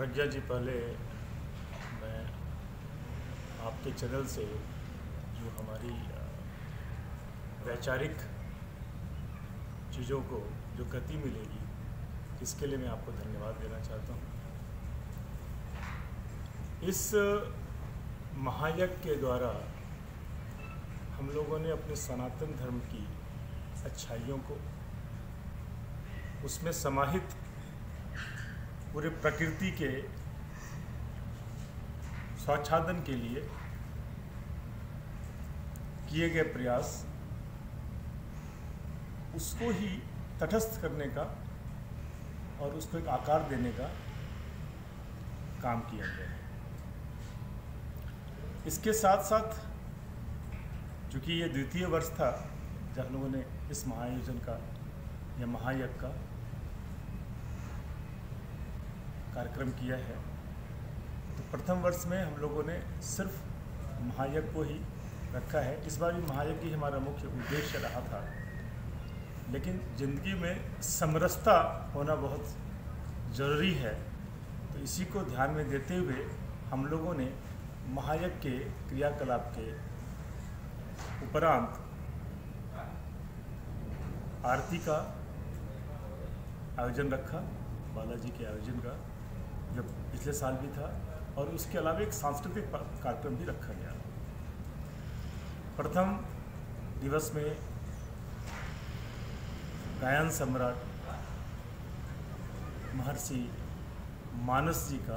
प्रज्ञा जी, पहले मैं आपके चैनल से जो हमारी वैचारिक चीज़ों को जो गति मिलेगी, इसके लिए मैं आपको धन्यवाद देना चाहता हूँ। इस महायज्ञ के द्वारा हम लोगों ने अपने सनातन धर्म की अच्छाइयों को, उसमें समाहित पूरे प्रकृति के स्वाच्छादन के लिए किए गए प्रयास, उसको ही तटस्थ करने का और उसको एक आकार देने का काम किया गया है। इसके साथ साथ चूँकि ये द्वितीय वर्ष था जब हम लोगों ने इस महाआयोजन का या महायज्ञ का कार्यक्रम किया है, तो प्रथम वर्ष में हम लोगों ने सिर्फ महायज्ञ को ही रखा है। इस बार भी महायज्ञ ही हमारा मुख्य उद्देश्य रहा था, लेकिन ज़िंदगी में समरसता होना बहुत ज़रूरी है, तो इसी को ध्यान में देते हुए हम लोगों ने महायज्ञ के क्रियाकलाप के उपरांत आरती का आयोजन रखा, बालाजी के आयोजन का, जो पिछले साल भी था, और उसके अलावा एक सांस्कृतिक कार्यक्रम भी रखा गया। प्रथम दिवस में गायन सम्राट महर्षि मानस जी का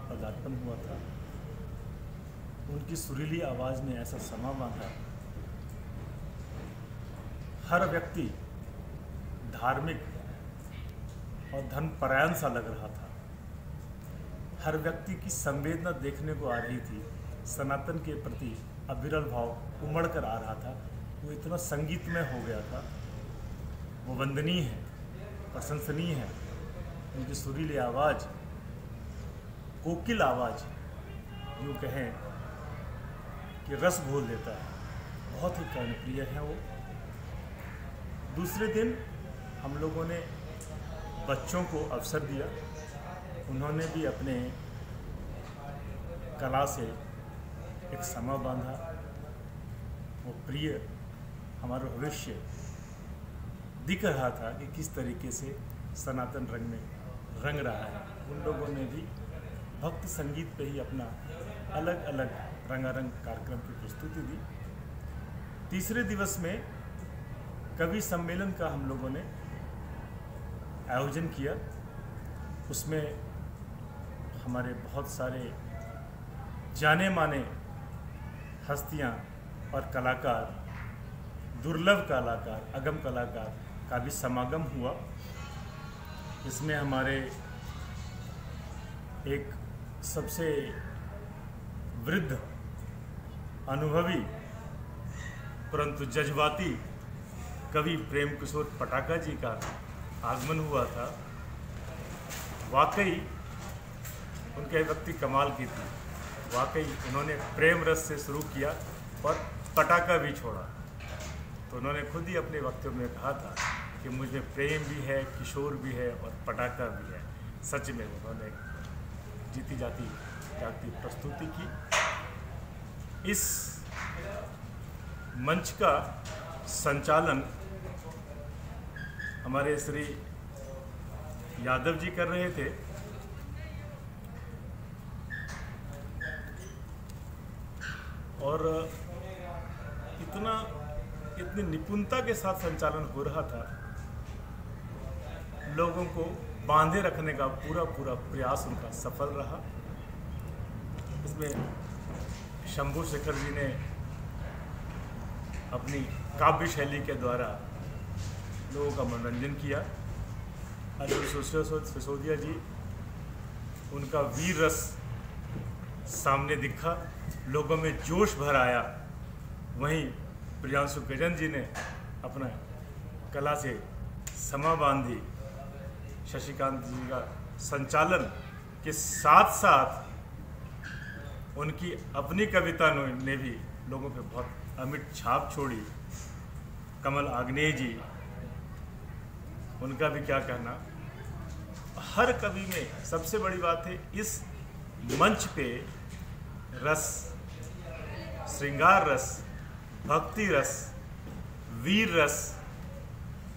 पदार्पण हुआ था। उनकी सुरीली आवाज़ ने ऐसा समा बांधा, हर व्यक्ति धार्मिक और धर्मपरायण सा लग रहा था। हर व्यक्ति की संवेदना देखने को आ रही थी, सनातन के प्रति अविरल भाव उमड़ कर आ रहा था। वो इतना संगीतमय हो गया था, वो वंदनीय है, प्रशंसनीय है। उनकी सुरीली आवाज़, कोकिल आवाज़, यूँ कहें कि रस घोल देता है, बहुत ही कर्णप्रिय है वो। दूसरे दिन हम लोगों ने बच्चों को अवसर दिया, उन्होंने भी अपने कला से एक समा बांधा। वो प्रिय हमारा भविष्य दिख रहा था कि किस तरीके से सनातन रंग में रंग रहा है। उन लोगों ने भी भक्ति संगीत पे ही अपना अलग अलग रंगारंग कार्यक्रम की प्रस्तुति दी। तीसरे दिवस में कवि सम्मेलन का हम लोगों ने आयोजन किया। उसमें हमारे बहुत सारे जाने माने हस्तियां और कलाकार, दुर्लभ कलाकार, अगम कलाकार का भी समागम हुआ। इसमें हमारे एक सबसे वृद्ध, अनुभवी परंतु जज्बाती कवि प्रेम किशोर पटाका जी का आगमन हुआ था। वाकई उनकी अभिव्यक्ति कमाल की थी। वाकई उन्होंने प्रेम रस से शुरू किया और पटाका भी छोड़ा। तो उन्होंने खुद ही अपने वक्तव्य में कहा था कि मुझे प्रेम भी है, किशोर भी है और पटाका भी है। सच में उन्होंने जीती जागती प्रस्तुति की। इस मंच का संचालन हमारे श्री यादव जी कर रहे थे। और इतनी निपुणता के साथ संचालन हो रहा था, लोगों को बांधे रखने का पूरा प्रयास उनका सफल रहा। इसमें शंभू शेखर जी ने अपनी काव्य शैली के द्वारा लोगों का मनोरंजन किया। अर्जुन सिसोदिया जी, उनका वीर रस सामने दिखा, लोगों में जोश भर आया। वहीं प्रियांशु गजन जी ने अपना कला से समा बांधी। शशिकांत जी का संचालन के साथ साथ उनकी अपनी कविता ने भी लोगों पे बहुत अमिट छाप छोड़ी। कमल आग्नेय जी, उनका भी क्या कहना। हर कवि में सबसे बड़ी बात है, इस मंच पे रस, श्रृंगार रस, भक्ति रस, वीर रस,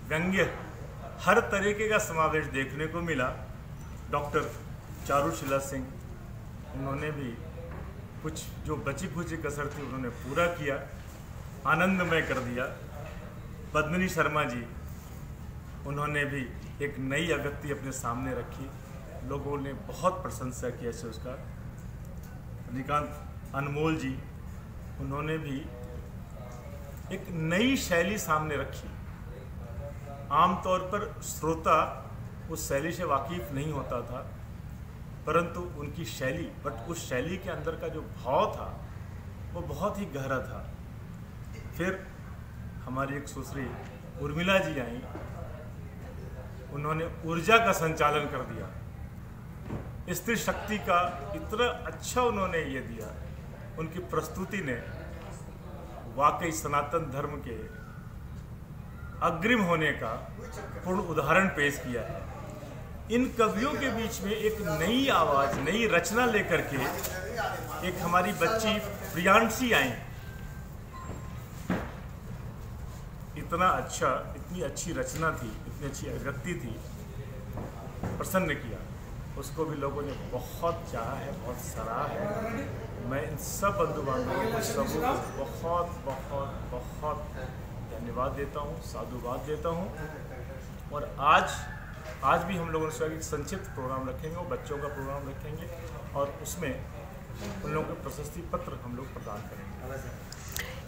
व्यंग्य, हर तरीके का समावेश देखने को मिला। डॉक्टर चारुशीला सिंह, उन्होंने भी कुछ जो बची खुची कसर थी उन्होंने पूरा किया, आनंदमय कर दिया। पद्मिनी शर्मा जी, उन्होंने भी एक नई अभिव्यक्ति अपने सामने रखी, लोगों ने बहुत प्रशंसा की ऐसे उसका। रजनीकांत अनमोल जी, उन्होंने भी एक नई शैली सामने रखी। आमतौर पर श्रोता उस शैली से वाकिफ नहीं होता था, परंतु उनकी शैली, बट उस शैली के अंदर का जो भाव था वो बहुत ही गहरा था। फिर हमारी एक सुश्री उर्मिला जी आई, उन्होंने ऊर्जा का संचालन कर दिया, स्त्री शक्ति का इतना अच्छा उन्होंने ये दिया। उनकी प्रस्तुति ने वाकई सनातन धर्म के अग्रिम होने का पूर्ण उदाहरण पेश किया है। इन कवियों के बीच में एक नई आवाज़, नई रचना लेकर के एक हमारी बच्ची प्रियांशी आई। इतनी अच्छी रचना थी, इतनी अच्छी अभिव्यक्ति थी, प्रसन्न किया। उसको भी लोगों ने बहुत चाहा है, बहुत सराहा है। मैं इन सब बंधु बांधवों को, सबों को बहुत बहुत बहुत धन्यवाद देता हूँ, साधुवाद देता हूँ। और आज भी हम लोगों ने सोचा कि संक्षिप्त प्रोग्राम रखेंगे और बच्चों का प्रोग्राम रखेंगे और उसमें उन लोगों को प्रशस्ति पत्र हम लोग प्रदान करेंगे।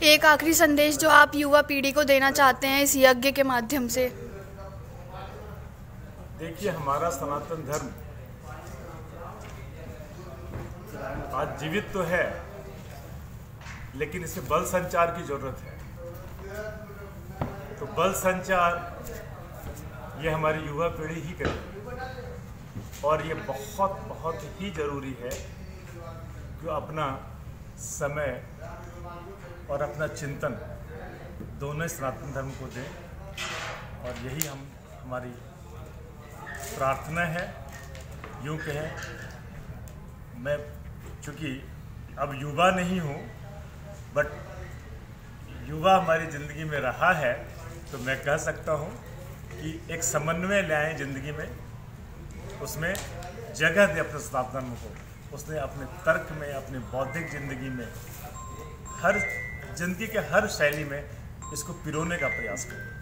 एक आखिरी संदेश जो आप युवा पीढ़ी को देना चाहते हैं इस यज्ञ के माध्यम से। देखिए, हमारा सनातन धर्म आज जीवित तो है, लेकिन इसे बल संचार की जरूरत है। तो बल संचार ये हमारी युवा पीढ़ी ही करेगी, और ये बहुत बहुत ही जरूरी है कि अपना समय और अपना चिंतन दोनों सनातन धर्म को दें। और यही हमारी प्रार्थना है। यूँ कहें, मैं चूँकि अब युवा नहीं हूँ, बट युवा हमारी ज़िंदगी में रहा है, तो मैं कह सकता हूँ कि एक समन्वय लाएं ज़िंदगी में, उसमें जगह दे अपने सनातन धर्म को, उसने अपने तर्क में, अपने बौद्धिक ज़िंदगी में, हर जिंदगी के हर शैली में इसको पिरोने का प्रयास करें।